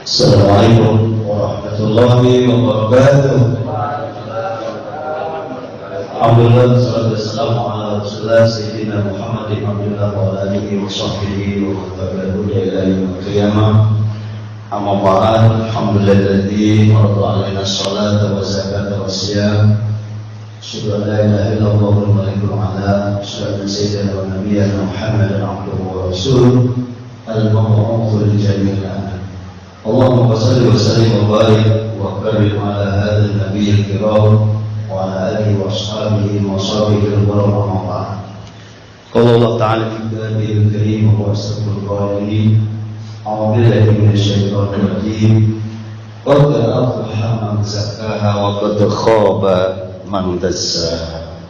Assalamualaikum warahmatullahi wabarakatuh. Alhamdulillah, wassalatu wassalamu ala Rasulillah Sayyidina Muhammadin Abdullah wa alihi wa sahbihi wa tabi'in ila yaumil qiyamah. Amma ba'd, alhamdulilladzi farada 'alaina as-salata wa zakata wa siyam. Asyhadu an la ilaha illallah wal malikul a'la, asyhadu anna sayyidana wa nabiyyana Muhammadan 'abduhu wa rasuluh al-mab'uts lil jami'il alamin. Allahumma shalli wa sallim wa barik wa karim ala hadzal nabiyil kiram wa ala alihi wa ashabihi wa sahbihi al-kiram. Qala Allah ta'ala fi kitabihi al-karim wa asrul qawli a'udzu billahi minasyaitonir rajim. Qad aflaha man zakkaha wa qad khaba man dassaha.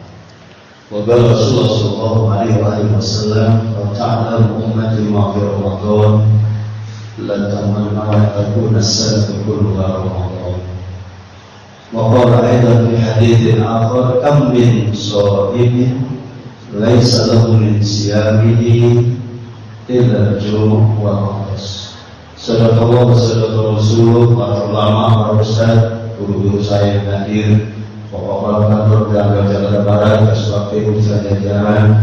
Wa qala Rasulullah sallallahu alaihi wasallam wa ta'ala ummati ma fi Ramadan lan tamanna an takuna as-sanatu kulluha Ramadan. Wa qala aidan fi haditsin akhar kam min sha'imin laisa lahu min siyamihi illa ju' wa atas. Sadaqallahu wa sadaqa Rasulullah. Para ulama, para ustaz, guru-guru saya yang hadir, bapak-bapak kantor dan Jakarta Barat, Kasubag Jajaran,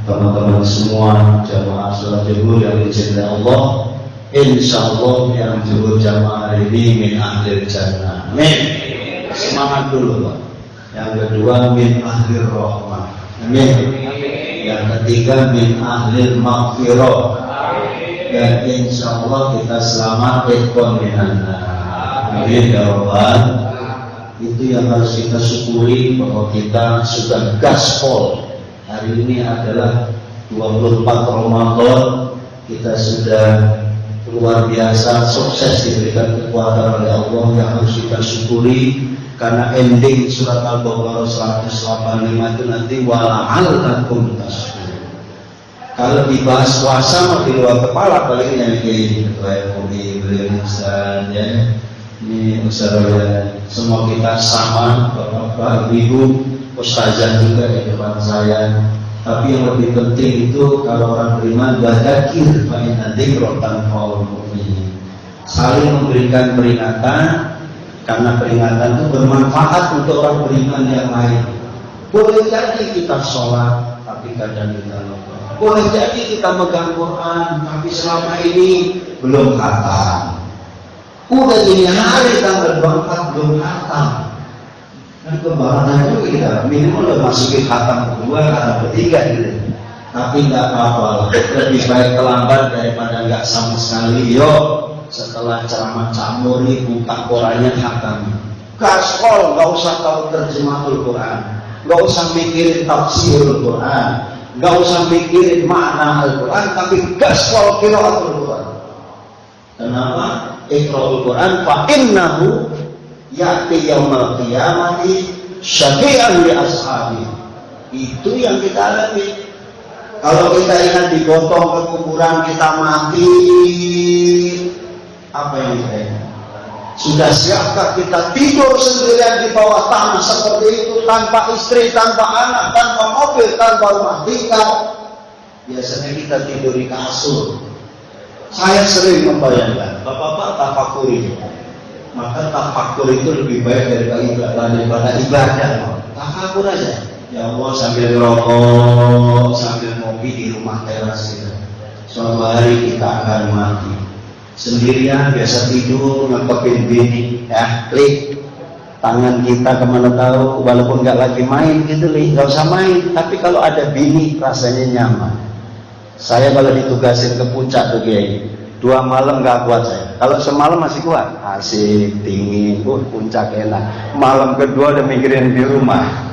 teman-teman semua jamaah salat zuhur yang dicintai Allah. Insyaallah yang zuhur jamaah hari ini min ahlil jannah. Amin. Semangat dulu, Pak. Yang kedua min ahlil rahmah. Amin. Yang ketiga min ahlil maghfirah. Dan insyaallah kita selamat ikon minanna. Amin ya rabbal. Itu yang harus kita syukuri, bahwa kita sudah gaspol. Hari ini adalah 24 Ramadan. Kita sudah luar biasa sukses diberikan kekuatan oleh Allah yang harus kita syukuri, karena ending surat Al-Baqarah 185 itu nanti wala'allakum tashkurun. Kalau dibahas puasa mau di luar kepala paling yang kayak ketua MUI, beliau Ustaz ya. Ini Ustaz ya, semua kita sama, Bapak, Ibu, Ustazah juga di depan saya. Tapi yang lebih penting itu kalau orang beriman badzakir fa inna dzikra tanfa'ul mu'minin. Saling memberikan peringatan, karena peringatan itu bermanfaat untuk orang beriman yang lain. Boleh jadi kita sholat tapi kadang kita lupa. Boleh jadi kita megang Quran tapi selama ini belum khatam. Udah ini hari tanggal 24 belum khatam. Dan kembarannya itu kita minimal udah masukin khatam kedua, khatam ketiga gitu. Tapi nggak apa-apa, lebih baik terlambat daripada nggak sama sekali. Yuk, setelah ceramah camuri buka Qurannya khatam. Gaspol, nggak usah tahu terjemahul Quran, nggak usah mikirin tafsirul Quran, nggak usah mikirin makna Al-Quran, tapi gaspol qiraatul Quran. Kenapa? Iqra'ul Quran fa innahu ya'ti yaumal qiyamati syafi'an li ashabi. Itu yang kita alami. Kalau kita ingat digotong ke kuburan, kita mati, apa yang kita ingat? Sudah siapkah kita tidur sendirian di bawah tanah seperti itu, tanpa istri, tanpa anak, tanpa mobil, tanpa rumah tinggal? Biasanya kita tidur di kasur. Saya sering membayangkan, bapak-bapak tafakuri. Maka tafakur itu lebih baik daripada ibadah. Tafakur aja. Ya Allah, sambil rokok, sambil ngopi di rumah teras kita. Suatu hari kita akan mati. Sendirian, biasa tidur, ngekepin bini, ya, klik. Tangan kita kemana tahu, walaupun nggak lagi main gitu, nggak usah main. Tapi kalau ada bini, rasanya nyaman. Saya kalau ditugasin ke puncak tuh Kiai, 2 malam nggak kuat saya. Kalau semalam masih kuat, asik, dingin, puncak enak. Malam kedua udah mikirin di rumah.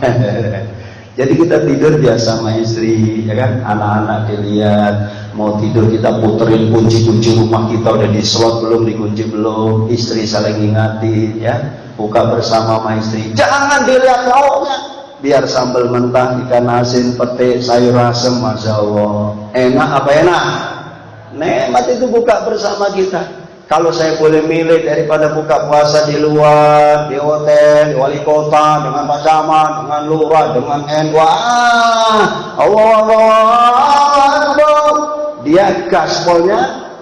Jadi kita tidur biasa sama istri, ya kan? Anak-anak dilihat, mau tidur kita puterin kunci-kunci rumah kita udah dislot belum, dikunci belum. Istri saling ingati, ya. Buka bersama sama istri. Jangan dilihat lauknya. Biar sambal mentah, ikan asin, pete, sayur asem, masya Allah. Enak apa enak? Nikmat itu buka bersama kita. Kalau saya boleh milih daripada buka puasa di luar, di hotel, di wali kota, dengan Pak Camat, dengan lurah, dengan NWA, Allah, dia gaspolnya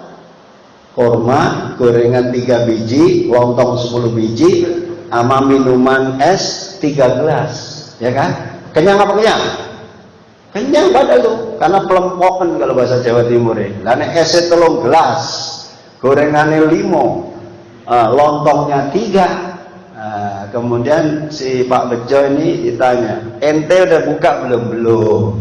kurma, gorengan 3 biji, lontong 10 biji, sama minuman es 3 gelas, ya kan? Kenyang apa kenyang? Kenyang padahal tuh, karena pelempokan kalau bahasa Jawa Timur ya. Karena esnya 3 gelas, gorengannya 5, lontongnya 3. Kemudian si Pak Bejo ini ditanya, ente udah buka belum? Belum.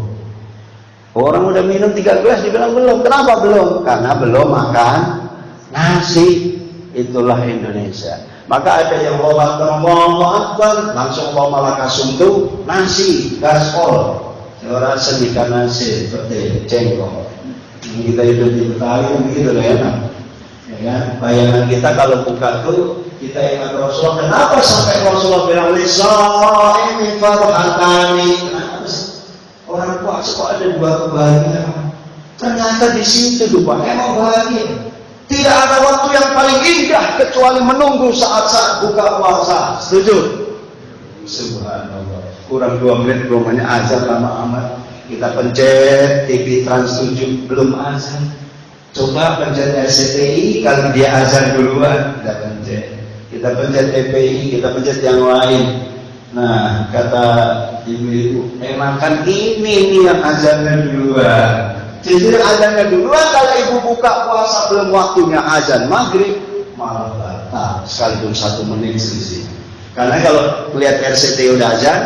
Orang udah minum 3 gelas dibilang belum. Kenapa belum? Karena belum makan nasi. Itulah Indonesia. Maka ada yang Allahu Akbar langsung bawa malakasum tuh nasi, gaspol. Orang sedikan nasi seperti jengkol. Kita hidup di Betawi begitu lah ya. Ya kan? Bayangan kita kalau buka tuh kita ingat Rasulullah. Kenapa sampai Rasulullah bilang ini farhatani? Orang puasa kok ada 2 kebahagiaan? Ternyata di situ tuh Pak, emang bahagia. Tidak ada waktu yang paling indah kecuali menunggu saat-saat buka puasa. Setuju? Subhanallah. Kurang 2 menit rumahnya azan lama amat. Kita pencet TV Trans 7 belum azan. Coba pencet RCTI kalau dia azan duluan, kita pencet. Kita pencet TPI, kita pencet yang lain. Nah, kata ibu-ibu, enakan ini nih yang azannya duluan. Jadi azannya duluan, kalau ibu buka puasa belum waktunya azan maghrib, malah batal sekalipun 1 menit selisih. Karena kalau lihat RCTI udah azan,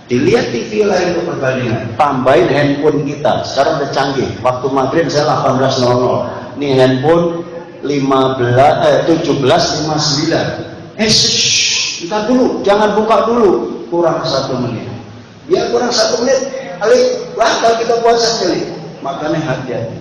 dilihat TV lain untuk perbandingan. Tambahin handphone kita, sekarang udah canggih. Waktu maghrib saya 18.00. Nih handphone 17.59. Entar dulu, jangan buka dulu. Kurang 1 menit. Biar kurang 1 menit, kalau kita puasa sekali. Makanya hati-hati.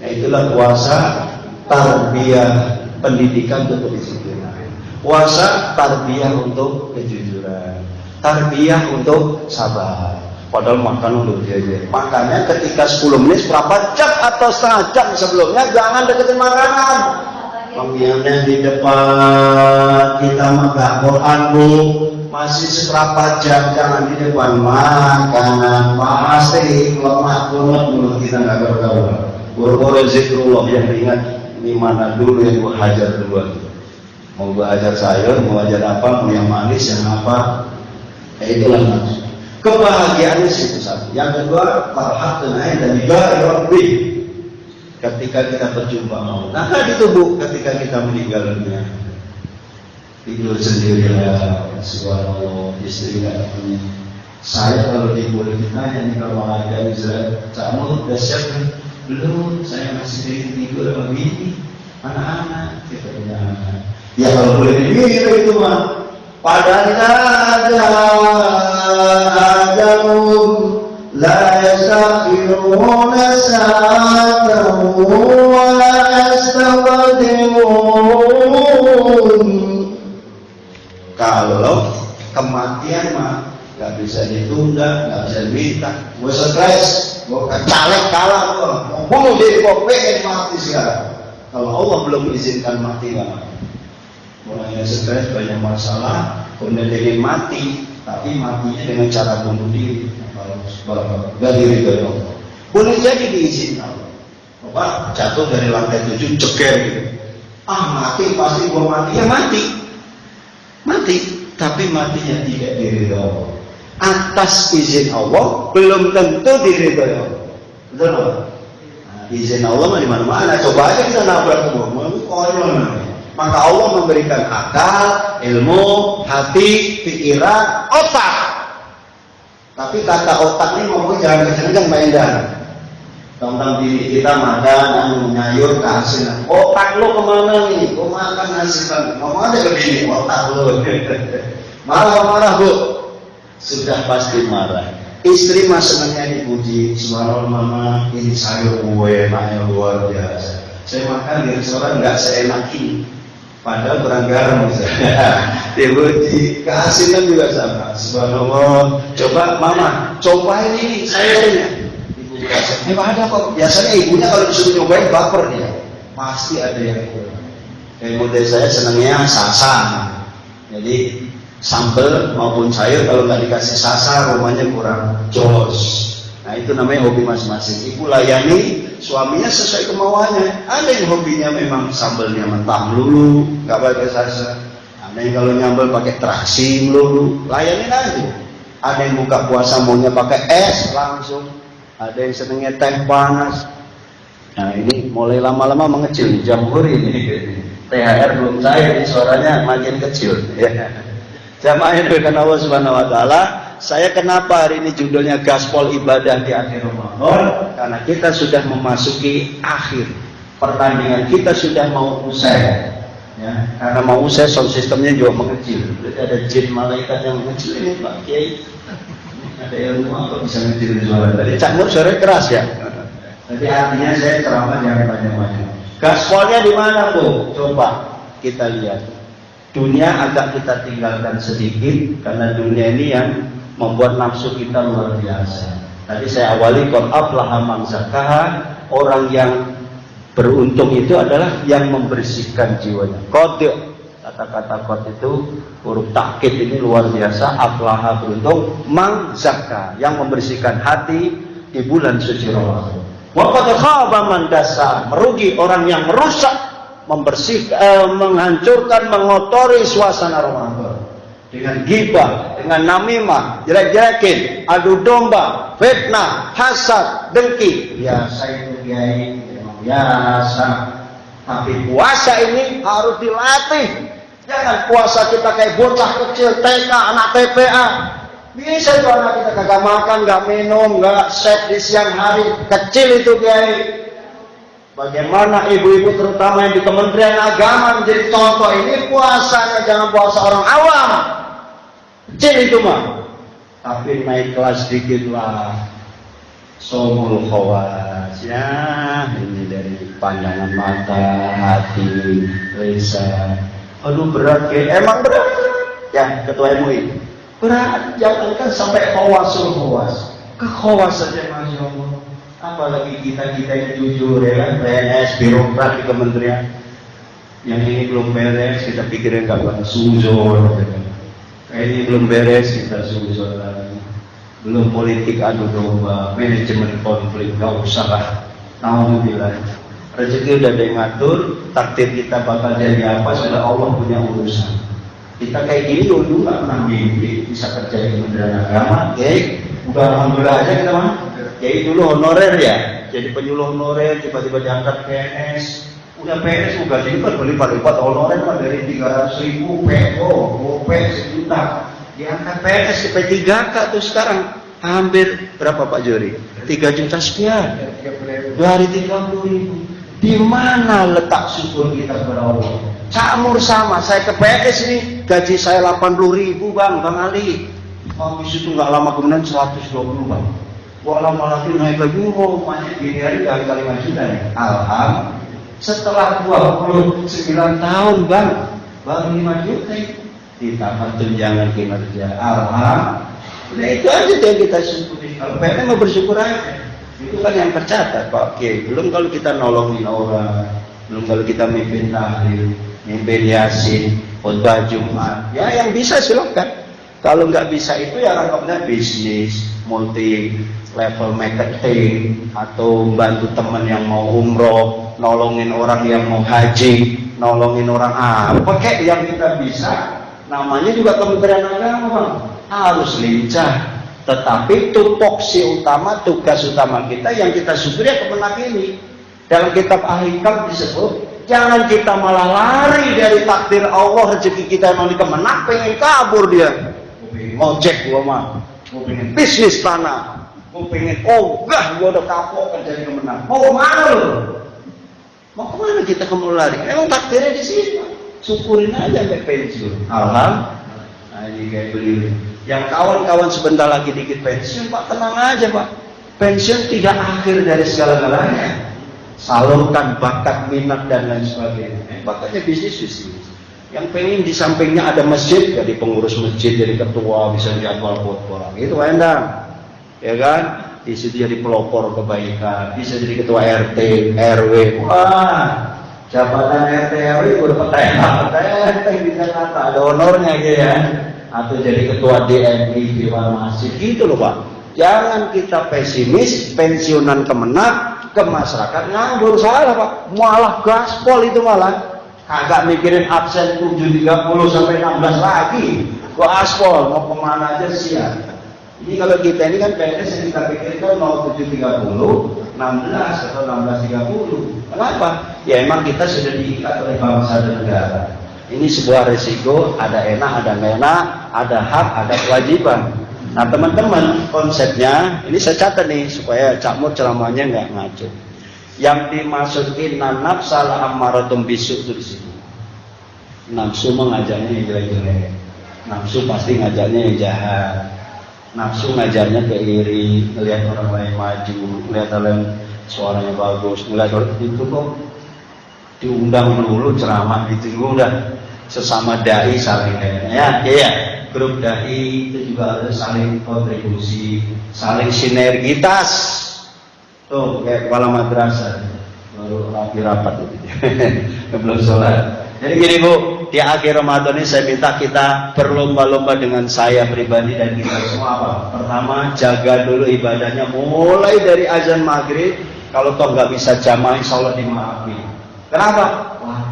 Nah itulah puasa tarbiyah pendidikan untuk kedisiplinan. Puasa tarbiyah untuk kejujuran. Tarbiyah untuk sabar. Padahal makan untuk jajan. Makanya ketika 10 menit berapa jam atau setengah jam sebelumnya jangan deketin makanan. Pembiayanya di depan kita makan Quran bu, masih seberapa jam jangan di depan makanan pasti lemak mulut kita nggak berkawan. Buru-buru zikrullah yang ingat ini mana dulu yang gua hajar duluan. Mau gua hajar sayur, mau hajar apa, mau yang manis, yang apa, itulah maksud. Kebahagiaan itu satu. Yang kedua, farhatun dan bi'rabbi. Ketika kita berjumpa Allah, nah itu bu, ketika kita meninggal dunia, tidur sendirilah, subhanallah, istri nggak punya. Saya kalau boleh ditanya nih kalau ada Israel, kamu udah siap kan? Belum, saya masih tidur sama bini, anak-anak, kita punya anak. Ya kalau boleh dipilih itu mah, padahal ada la yastakhiruna sa'atan wa la yastaqdimun. Kalau kematian mah nggak bisa ditunda, nggak bisa diminta. Gue stres, gue caleg kalah, gue mau bunuh diri, gue pengen mati sekarang. Kalau Allah belum izinkan mati nggak mati. Mulanya stres, banyak masalah, kemudian ingin mati, tapi matinya dengan cara bunuh diri. Gak diri dari Allah. Boleh jadi diizinkan Allah. Bapak jatuh dari lantai 7 ceger gitu. Mati pasti gua mati. Ya mati. Tapi matinya tidak diri Allah. Atas izin Allah belum tentu diri dari Allah. Betul nggak? Nah, izin Allah mah di mana-mana. Coba aja kita nabrak semua. Maka Allah memberikan akal, ilmu, hati, pikiran, otak. Tapi kata otak ini ngomong jangan kenceng-kenceng Mbak Indah. Tentang diri kita makan, nyayur, kasih. Otak lo kemana nih? Gue makan nasi kan. Ngomong aja ke bini, otak lo. Marah-marah bu. Sudah pasti marah. Istri mas senangnya dipuji. Subhanallah mama, ini sayur gue enaknya luar biasa. Saya makan di restoran nggak seenak ini. Padahal kurang garam misalnya. Dipuji, keasinan juga sama. Subhanallah. Coba mama, cobain ini sayurnya. Ibu kasih. Ada kok. Biasanya ibunya kalau disuruh nyobain baper dia. Pasti ada yang kurang. Kayak model saya senangnya sasar. Jadi sambal maupun sayur kalau nggak dikasih sasar rumahnya kurang jos. Nah itu namanya hobi masing-masing. Ibu layani suaminya sesuai kemauannya. Ada yang hobinya memang sambelnya mentah melulu, nggak pakai salsa. Ada yang kalau nyambel pakai terasi melulu, layanin aja. Ada yang buka puasa maunya pakai es langsung. Ada yang senengnya teh panas. Nah ini mulai lama-lama mengecil. Jamhur ini THR belum cair, suaranya makin kecil. Ya. Jamaah yang dimuliakan Allah Subhanahu Wa Taala. Saya kenapa hari ini judulnya Gaspol Ibadah di Akhir Ramadan? Karena kita sudah memasuki akhir pertandingan, kita sudah mau usai. Ya, karena mau usai sound systemnya juga mengecil. Berarti ada jin malaikat yang mengecil ini Pak Kiai. Ada ilmu apa bisa ngecilin suara? Tadi Cak Nur suaranya keras ya. Jadi artinya saya ceramah jangan banyak-banyak. Gaspolnya di mana tuh? Coba kita lihat. Dunia agak kita tinggalkan sedikit karena dunia ini yang membuat nafsu kita luar biasa. Tadi saya awali qad aflaha man zakkaha, orang yang beruntung itu adalah yang membersihkan jiwanya. Qad, kata-kata qad itu huruf takkid ini luar biasa. Aflaha beruntung, man zakka yang membersihkan hati di bulan suci Ramadan. Wa qad khaba man dasa, merugi orang yang merusak, menghancurkan, mengotori suasana Ramadan. Dengan ghibah, dengan namimah, jelek-jelekin, adu domba, fitnah, hasad, dengki. Biasa itu Kiai, memang biasa. Tapi puasa ini harus dilatih. Jangan puasa kita kayak bocah kecil, TK, anak TPA. Bisa itu anak kita kagak makan, gak minum, gak seks di siang hari. Kecil itu Kiai. Bagaimana ibu-ibu terutama yang di Kementerian Agama menjadi contoh ini puasanya jangan puasa orang awam. Kecil itu mah. Tapi naik kelas sedikit lah. Somul khawas. Ya, ini dari pandangan mata, hati, lisan. Aduh berat Kiai. Emang berat. Ya, ketua MUI. Berat, jangankan sampai khawasul khawas. Kekhawas saja Masya Allah. Apalagi kita yang jujur ya kan, PNS, birokrat di kementerian. Yang ini belum beres, kita pikirin gak bakal suzon. Kayak ini belum beres, kita suzon lagi. Belum politik adu domba, manajemen konflik, gak usah lah. Alhamdulillah. Rezeki udah ada yang ngatur, takdir kita bakal jadi apa, sudah Allah punya urusan. Kita kayak gini dulu gak pernah mimpi bisa kerja di Kementerian Agama. Udah alhamdulillah aja kita mah. Jadi dulu honorer ya, jadi penyuluh honorer, tiba-tiba diangkat PNS. Udah PNS udah lipat berlipat-lipat honorer mah dari 300.000 PO, GoP 1 juta. Diangkat PNS ke P3K tuh sekarang hampir berapa Pak Jori? 3 juta sekian. Dari 30.000. Di mana letak syukur kita kepada Allah? Camur sama, saya ke PNS ini gaji saya 80.000 Bang Ali. Habis itu nggak lama kemudian 120 Bang. Wah lama lagi naik lagi, banyak gini hari kali 5 juta ya. Alhamdulillah. Setelah 29 tahun Bang, baru 5 juta ditambah tunjangan kinerja. Alhamdulillah. Itu aja yang kita syukuri. Kalau pengen mau bersyukur aja. Itu kan yang tercatat Pak Kiai. Belum kalau kita nolongin orang, belum kalau kita mimpin tahlil, mimpin yasin, khutbah Jumat. Ya yang bisa silakan. Kalau nggak bisa itu ya anggapnya bisnis, multi level marketing, atau bantu teman yang mau umroh, nolongin orang yang mau haji, nolongin orang apa kayak yang kita bisa. Namanya juga Kementerian Agama Bang. Harus lincah. Tetapi tupoksi utama, tugas utama kita yang kita syukuri ya kemenang ini. Dalam kitab Al-Hikam disebut, jangan kita malah lari dari takdir Allah. Rezeki kita emang di Kemenang, pengen kabur dia. Ngojek gua mah, gua pengen bisnis tanah, gua pengen ogah, gua udah kapok kan jadi Kemenang. Mau kemana lu? Mau kemana kita kamu lari? Emang takdirnya di sini. Syukurin aja sampai pensiun. Alhamdulillah. Nah ini kayak beliau. Yang kawan-kawan sebentar lagi dikit pensiun, Pak tenang aja Pak. Pensiun tidak akhir dari segala-galanya. Salurkan bakat, minat dan lain sebagainya. Bakatnya bisnis. Yang pengen di sampingnya ada masjid, jadi pengurus masjid, jadi ketua, bisa jadwal khotbah. Itu endang, ya kan? Di situ jadi pelopor kebaikan, bisa jadi ketua RT, RW. Wah, jabatan RT RW udah peteng di Jakarta, ada honornya gitu ya. Atau jadi ketua DMI, Dewan Masjid, gitu loh Pak. Jangan kita pesimis, pensiunan kemenak, ke masyarakat nganggur. Salah Pak, malah gaspol itu malah. Kagak mikirin absen 7.30 sampai 16 lagi. Kok aspol, mau kemana aja siap. Ini kalau kita ini kan PNS yang kita pikirkan mau 7.30, 16 atau 16.30. Kenapa? Ya emang kita sudah diikat oleh bangsa dan negara. Ini sebuah resiko, ada enak, ada nggak enak, ada hak, ada kewajiban. Nah teman-teman, konsepnya ini saya catat nih supaya Cak Mur ceramahnya nggak ngaco. Yang dimasukin nafsal ammaratum bisu itu di sini. Nafsu mengajarnya yang jelek-jelek. Nafsu pasti ngajarnya yang jahat. Nafsu ngajarnya ke iri, ngelihat orang lain maju, ngelihat orang lain suaranya bagus, ngelihat orang itu kok diundang dulu ceramah gitu udah sesama dai saling kayaknya ya grup dai itu juga harus saling kontribusi, saling sinergitas. Tuh kayak kepala madrasah baru rapat gitu. Belum sholat. Jadi gini Bu, di akhir Ramadan ini saya minta kita berlomba-lomba dengan saya pribadi dan kita semua apa? Pertama, jaga dulu ibadahnya mulai dari azan maghrib. Kalau toh nggak bisa jamaah, insya Allah dimaafin. Kenapa? Wah,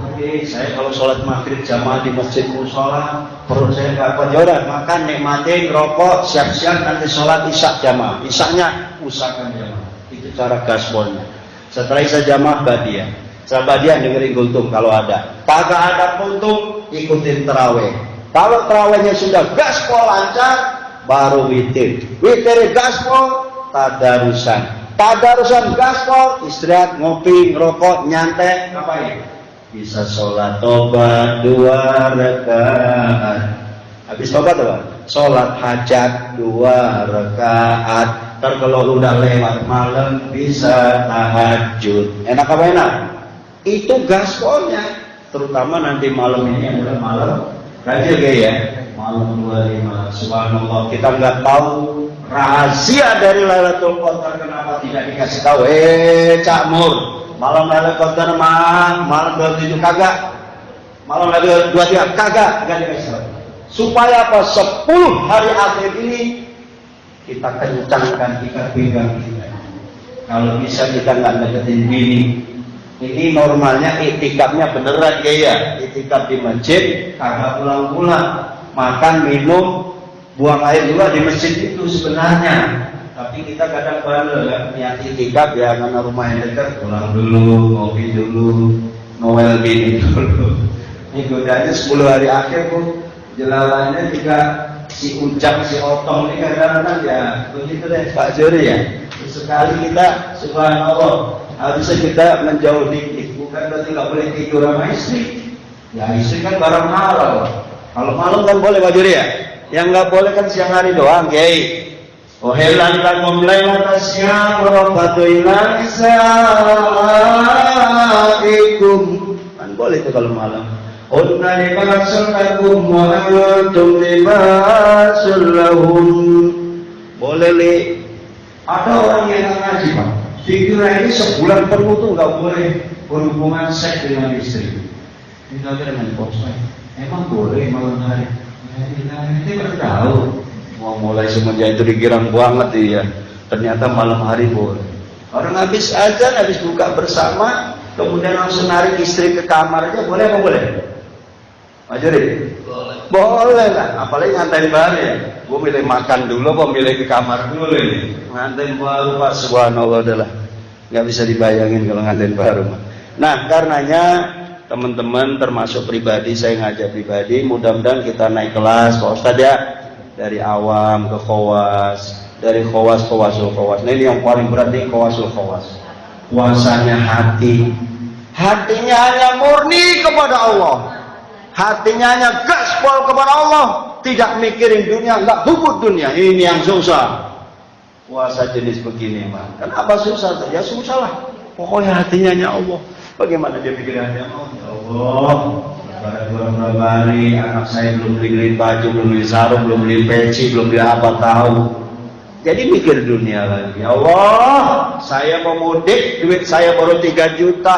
saya kalau sholat maghrib jamaah di masjid musola, perut saya nggak kuat. Yaudah, makan, nikmatin, rokok, siap-siap nanti sholat isya jamaah. Isyanya usahakan jamaah. Itu cara gaspolnya. Setelah isya jamaah badiah. Setelah badiah dengerin kultum kalau ada. Kagak ada kultum, ikutin terawih. Kalau terawihnya sudah gaspol lancar, baru witir. Witir gaspol, tadarusan. Tadarusan gaspol, istirahat, ngopi, ngerokok, nyantai, ngapain? Bisa sholat tobat 2 rakaat. Habis tobat apa? Sholat hajat 2 rakaat. Ntar kalau udah lewat malam bisa tahajud. Enak apa enak? Itu gaspolnya. Terutama nanti malam ini adalah malam rajil ya. Malam 25. Subhanallah, kita nggak tahu rahasia dari Lailatul Qadar kenapa tidak dikasih tahu. Cak Mur, malam Lailatul Qadar malam 27 kagak. Malam Lailatul 23 kagak dikasih tahu. Supaya apa? 10 hari akhir ini kita kencangkan ikat pinggang kita. Kalau bisa kita nggak deketin bini. Ini normalnya itikafnya beneran ya. Itikaf di masjid, kagak pulang-pulang, makan, minum, buang air juga di masjid itu sebenarnya. Tapi kita kadang bandel ya, niat itikaf ya karena rumah yang dekat, pulang dulu, ngopi dulu, Noel bini dulu. Ini godaannya 10 hari akhir Bu. Jelalannya juga si Ujang, si Otong ini kadang-kadang ya begitu deh Pak Juri ya. Sekali kita subhanallah harusnya kita menjauh dikit, bukan berarti nggak boleh tidur sama istri. Ya istri kan barang halal. Kalau malam kan boleh Pak Juri ya. Yang nggak boleh kan siang hari doang, Kiai. Ohelan kan memulai siang merokatu ilang isaikum. Kan boleh itu kalau malam. Unna libasul lakum wa antum libasul lahum. Boleh li. Ada orang yang ngaji Pak. Dikira ini sebulan penuh tuh nggak boleh berhubungan seks dengan istri. Ini kira dengan bosnya. Emang boleh malam hari? Ini baru tahu. Mau mulai semenjak itu dikirang banget ya. Ternyata malam hari boleh. Orang habis azan, habis buka bersama, kemudian langsung narik istri ke kamar aja boleh apa boleh? Majuri? Boleh lah, apalagi ngantain baru ya. Gue milih makan dulu, apa milih ke kamar dulu ini. Ngantain baru Pak, subhanallah adalah nggak bisa dibayangin kalau ngantain baru. Nah, karenanya teman-teman termasuk pribadi, saya ngajak pribadi, mudah-mudahan kita naik kelas, Pak Ustadz ya, dari awam ke khawas, dari khawas ke wasul khawas. Nah, ini yang paling berat nih khawasul khawas. Puasanya hati, hatinya hanya murni kepada Allah. Hatinya hanya gaspol kepada Allah, tidak mikirin dunia, nggak hubut dunia. Ini yang susah. Puasa jenis begini, Pak. Kenapa susah? Ya susah lah. Pokoknya hatinya hanya Allah. Bagaimana dia pikirin hanya Allah? Ya Allah, beberapa hari anak saya belum beli baju, belum beli sarung, belum beli peci, belum beli apa tahu. Jadi mikir dunia lagi. Ya Allah, saya mau mudik, duit saya baru 3 juta.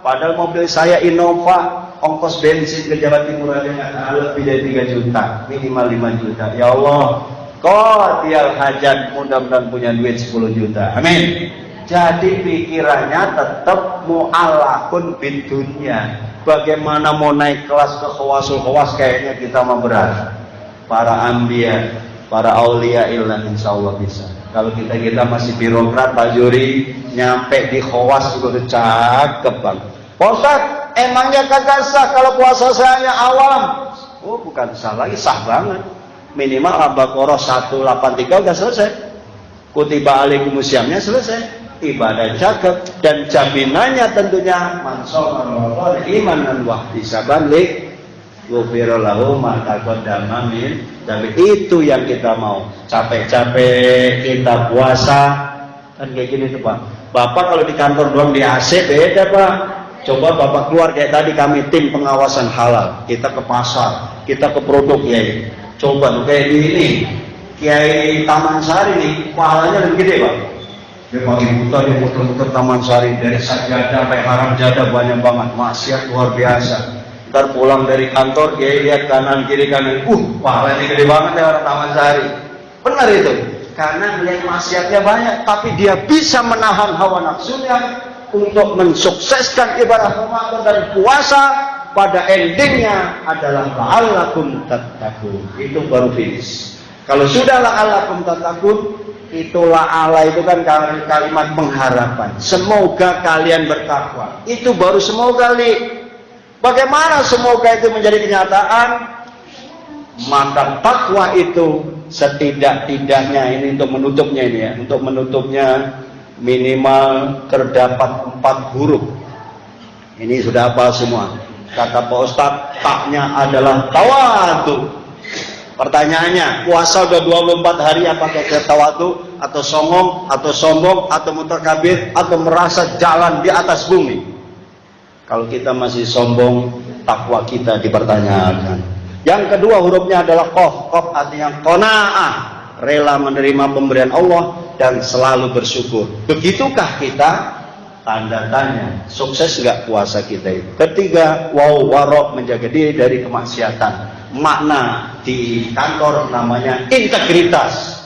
Padahal mobil saya Innova. Ongkos bensin ke Jawa Timur aja nggak lebih dari 3 juta, minimal 5 juta. Ya Allah, qadiyal hajat, mudah-mudahan punya duit 10 juta. Amin. Jadi pikirannya tetap mu'allakun bidunya. Bagaimana mau naik kelas ke khawasul khawas, kayaknya kita mah berat. Para anbiya, para aulia ilah insyaallah bisa. Kalau kita masih birokrat, Pak Juri, nyampe di khawas juga udah cakep bang. Pak Ustaz, emangnya kagak sah kalau puasa saya awam? Oh bukan sah lagi, sah banget. Minimal Al-Baqarah 183 udah selesai. Kutiba alaikumusiyamnya selesai. Ibadah cakep, dan jaminannya tentunya mansol imanan wahtisaban ghufira lahu ma taqaddama min. Tapi itu yang kita mau. Capek-capek kita puasa kan kayak gini tuh Pak. Bapak kalau di kantor doang di AC beda Pak. Coba Bapak keluar kayak tadi, kami tim pengawasan halal. Kita ke pasar, kita ke produk ya. Coba tuh kayak di ini Kiai Taman Sari nih, pahalanya lebih gede Pak. Dia pagi buta, dia muter-muter Taman Sari, dari Sajadah sampai Haram Jadah banyak banget, maksiat luar biasa. Ntar pulang dari kantor, dia lihat kanan kiri kanan, pahalanya gede banget ya orang Taman Sari. Benar itu, karena melihat maksiatnya banyak, tapi dia bisa menahan hawa nafsunya untuk mensukseskan ibadah Ramadan dan puasa. Pada endingnya adalah la'allakum tattaqun. Itu baru finish. Kalau sudah la'allakum tattaqun, itulah Allah itu kan kalimat pengharapan. Semoga kalian bertakwa. Itu baru semoga li. Bagaimana semoga itu menjadi kenyataan? Maka takwa itu setidak-tidaknya ini untuk menutupnya ini ya. Untuk menutupnya minimal terdapat 4 huruf. Ini sudah hafal semua. Kata Pak Ustadz, taknya adalah tawadu. Pertanyaannya, puasa udah 24 hari apakah kita tawadu atau songong atau sombong atau mutakabir atau merasa jalan di atas bumi? Kalau kita masih sombong, takwa kita dipertanyakan. Yang kedua hurufnya adalah qaf. Qaf artinya qanaah, rela menerima pemberian Allah dan selalu bersyukur. Begitukah kita? Tanda tanya, sukses nggak puasa kita itu? Ketiga, warok, menjaga diri dari kemaksiatan. Makna di kantor namanya integritas.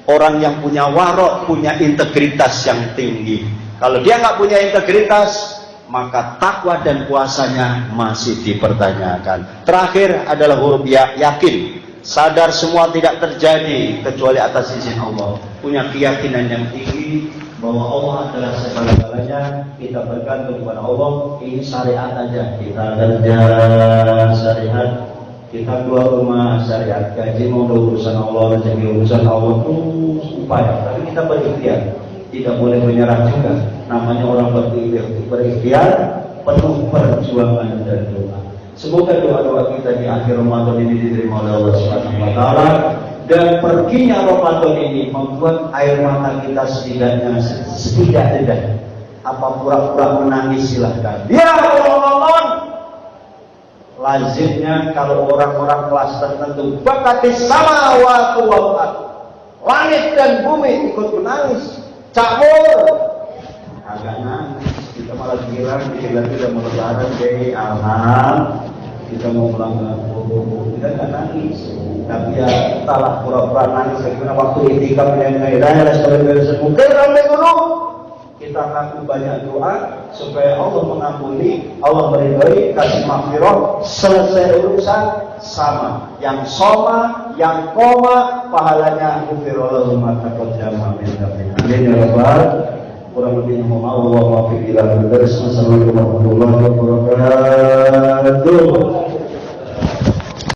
Orang yang punya warok punya integritas yang tinggi. Kalau dia nggak punya integritas, maka takwa dan puasanya masih dipertanyakan. Terakhir adalah huruf ya, yakin. Sadar semua tidak terjadi kecuali atas izin Allah. Punya keyakinan yang tinggi bahwa Allah adalah segala-galanya. Kita bergantung kepada Allah. Ini syariat aja. Kita kerja syariat, kita keluar rumah syariat, gaji mau urusan Allah, rezeki urusan Allah, terus upaya. Tapi kita berikhtiar, tidak boleh menyerah juga. Namanya orang berikhtiar, penuh perjuangan dan doa. Semoga doa-doa kita di akhir Ramadan ini diterima oleh Allah Subhanahu wa taala, dan perginya Ramadan ini membuat air mata kita setidaknya apa pura-pura menangis silahkan. Ya Ramadan. Lazimnya kalau orang-orang kelas tertentu bakatis samawati wal ardh, langit dan bumi ikut menangis, cakmur, agak nangis. Kita malah girang, kita mau lebaran, jadi alham, kita mau melanggar kita nggak nangis, tapi ya entahlah pura-pura nangis. Karena waktu itikaf yang hidayah mungkin ramai gunung. Kita lakukan banyak doa supaya Allah mengampuni, Allah meridhoi, kasih maghfirah, selesai urusan sama. Yang soma, yang koma, pahalanya ghufira lahu ma taqaddama min dhanbihi. Amin ya rabbal. Kurang lebih mohon Allah wa fi ila. Assalamualaikum warahmatullahi wabarakatuh.